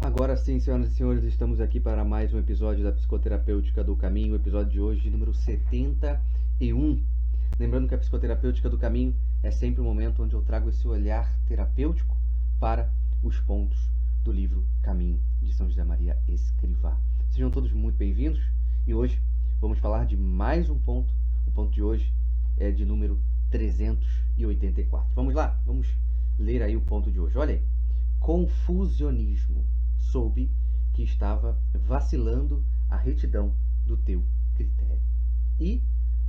Agora sim, senhoras e senhores, estamos aqui para mais um episódio da Psicoterapêutica do Caminho, o episódio de hoje, número 71. Lembrando que a Psicoterapêutica do Caminho é sempre o momento onde eu trago esse olhar terapêutico para os pontos do livro Caminho, de São José Maria Escrivá. Sejam todos muito bem-vindos e hoje vamos falar de mais um ponto. O ponto de hoje é de número 384. Vamos lá, vamos ler aí o ponto de hoje. Olha aí. Confusionismo. Soube que estava vacilando a retidão do teu critério. E,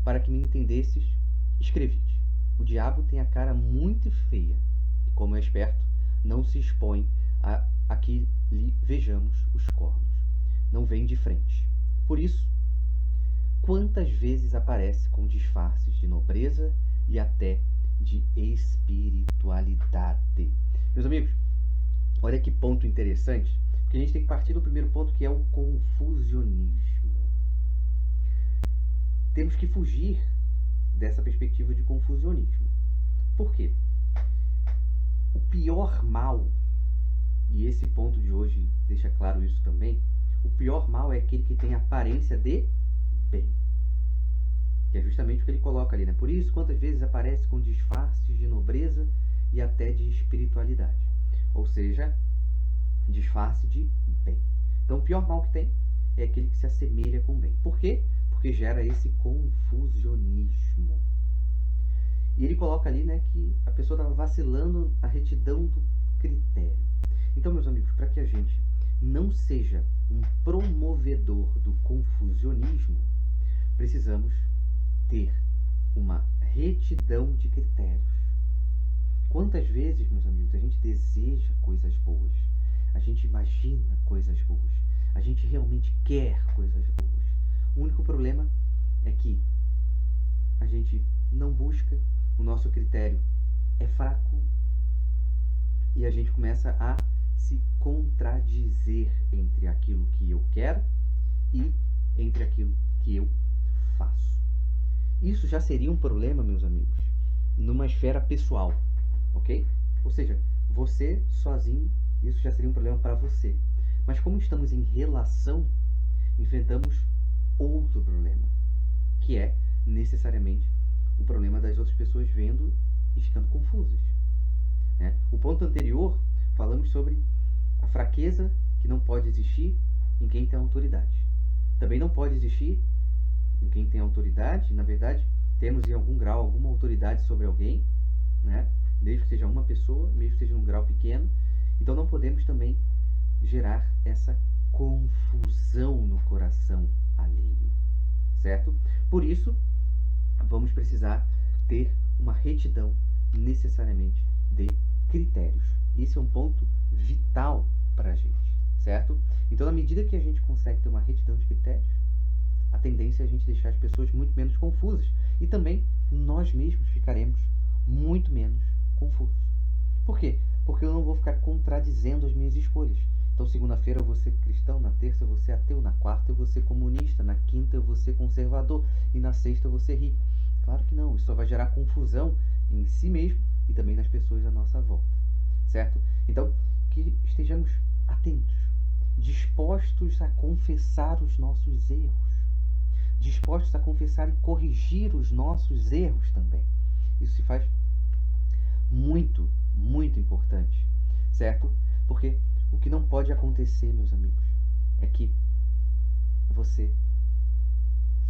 para que me entendesses, escrevi-te. O diabo tem a cara muito feia, e como é esperto, não se expõe a que lhe vejamos os cornos. Não vem de frente. Por isso, quantas vezes aparece com disfarces de nobreza e até de espiritualidade. Meus amigos, olha que ponto interessante, porque a gente tem que partir do primeiro ponto, que é o confusionismo. Temos que fugir dessa perspectiva de confusionismo. Por quê? O pior mal, e esse ponto de hoje deixa claro isso também, o pior mal é aquele que tem aparência de bem. Que é justamente o que ele coloca ali, né? Por isso, quantas vezes aparece com disfarces de nobreza e até de espiritualidade. Ou seja, disfarce de bem. Então, o pior mal que tem é aquele que se assemelha com o bem. Por quê? Porque gera esse confusionismo. E ele coloca ali, né, que a pessoa estava vacilando a retidão do critério. Então, meus amigos, para que a gente não seja um promovedor do confusionismo, precisamos ter uma retidão de critérios. Quantas vezes, meus amigos, a gente deseja coisas boas, a gente imagina coisas boas, a gente realmente quer coisas boas. O único problema é que a gente não busca, o nosso critério é fraco e a gente começa a se contradizer entre aquilo que eu quero e entre aquilo que eu faço. Isso já seria um problema, meus amigos, numa esfera pessoal, ok? Ou seja, você sozinho, isso já seria um problema para você. Mas como estamos em relação, enfrentamos outro problema, que é necessariamente o problema das outras pessoas vendo e ficando confusas. Né? O ponto anterior, falamos sobre a fraqueza que não pode existir em quem tem autoridade. Também não pode existir em quem tem autoridade, na verdade, temos em algum grau alguma autoridade sobre alguém, né? Mesmo que seja uma pessoa, mesmo que seja num grau pequeno. Então não podemos também gerar essa confusão no coração alheio, certo? Por isso, vamos precisar ter uma retidão necessariamente de critérios. Esse é um ponto vital para a gente, certo? Então, na medida que a gente consegue ter uma retidão de critérios, a tendência é a gente deixar as pessoas muito menos confusas e também nós mesmos ficaremos muito menos confusos. Por quê? Porque eu não vou ficar contradizendo as minhas escolhas. Então, segunda-feira eu vou ser cristão, na terça eu vou ser ateu, na quarta eu vou ser comunista, na quinta eu vou ser conservador e na sexta eu vou ser rico. Claro que não, isso só vai gerar confusão em si mesmo e também nas pessoas à nossa volta, certo? Então, que estejamos atentos, dispostos a confessar os nossos erros, dispostos a confessar e corrigir os nossos erros também. Isso se faz muito, muito importante, certo? Porque o que não pode acontecer, meus amigos, é que você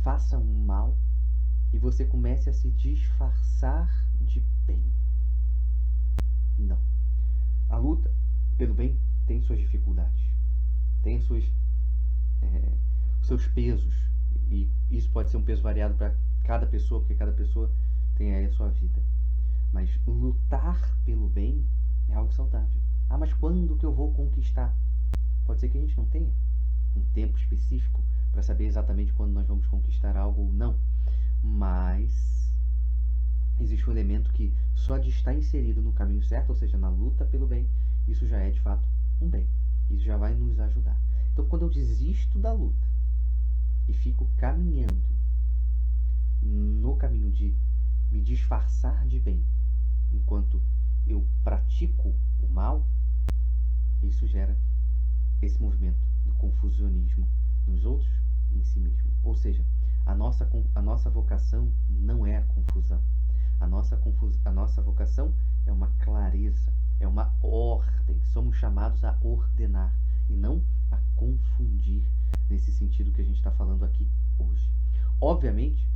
faça um mal e você comece a se disfarçar de bem. Não. A luta pelo bem tem suas dificuldades, tem os seus pesos, e isso pode ser um peso variado para cada pessoa, porque cada pessoa tem aí a sua vida. Mas lutar pelo bem é algo saudável. Ah, mas quando que eu vou conquistar? Pode ser que a gente não tenha um tempo específico para saber exatamente quando nós vamos conquistar algo ou não. Mas existe um elemento que só de estar inserido no caminho certo, ou seja, na luta pelo bem, isso já é de fato um bem. Isso já vai nos ajudar. Então, quando eu desisto da luta e fico caminhando no caminho de me disfarçar de bem, enquanto eu pratico o mal, isso gera esse movimento do confusionismo nos outros e em si mesmo. Ou seja, a nossa vocação não é a confusão. A nossa vocação é uma clareza, é uma ordem. Somos chamados a ordenar e não a confundir, nesse sentido que a gente está falando aqui hoje. Obviamente,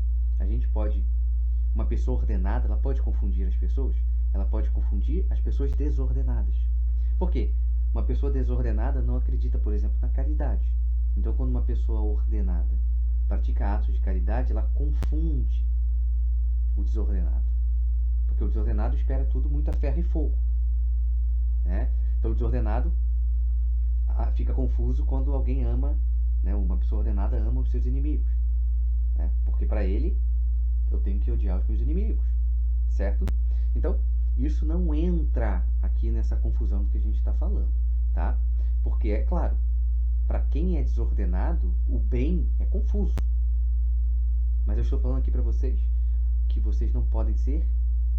uma pessoa ordenada, ela pode confundir as pessoas, ela pode confundir as pessoas desordenadas. Por quê? Uma pessoa desordenada não acredita, por exemplo, na caridade. Então, quando uma pessoa ordenada pratica atos de caridade, ela confunde o desordenado. Porque o desordenado espera tudo muito a ferro e fogo, né? Então, o desordenado fica confuso quando alguém ama, né? Uma pessoa ordenada ama os seus inimigos, né? Porque para ele, eu tenho que odiar os meus inimigos, certo? Então, isso não entra aqui nessa confusão do que a gente está falando, tá? Porque, é claro, para quem é desordenado, o bem é confuso. Mas eu estou falando aqui para vocês que vocês não podem ser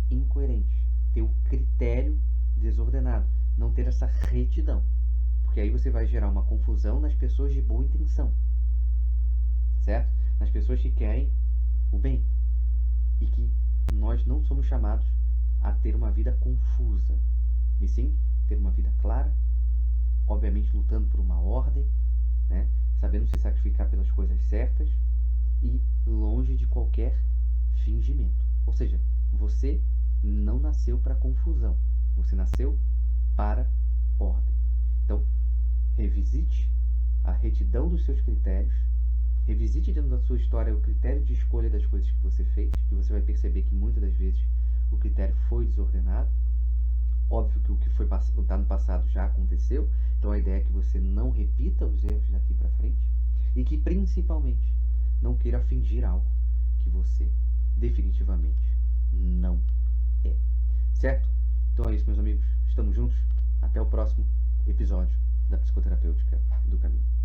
incoerentes, ter o critério desordenado, não ter essa retidão. Porque aí você vai gerar uma confusão nas pessoas de boa intenção, certo? Nas pessoas que querem o bem. E que nós não somos chamados a ter uma vida confusa, e sim ter uma vida clara, obviamente lutando por uma ordem, né? Sabendo se sacrificar pelas coisas certas e longe de qualquer fingimento. Ou seja, você não nasceu para confusão, você nasceu para ordem. Então, revisite a retidão dos seus critérios, revisite dentro da sua história o critério de escolha das coisas que você fez, que você vai perceber que muitas das vezes o critério foi desordenado. Óbvio que o que foi no passado já aconteceu, então a ideia é que você não repita os erros daqui para frente e que principalmente não queira fingir algo que você definitivamente não é. Certo? Então é isso, meus amigos. Estamos juntos. Até o próximo episódio da Psicoterapêutica do Caminho.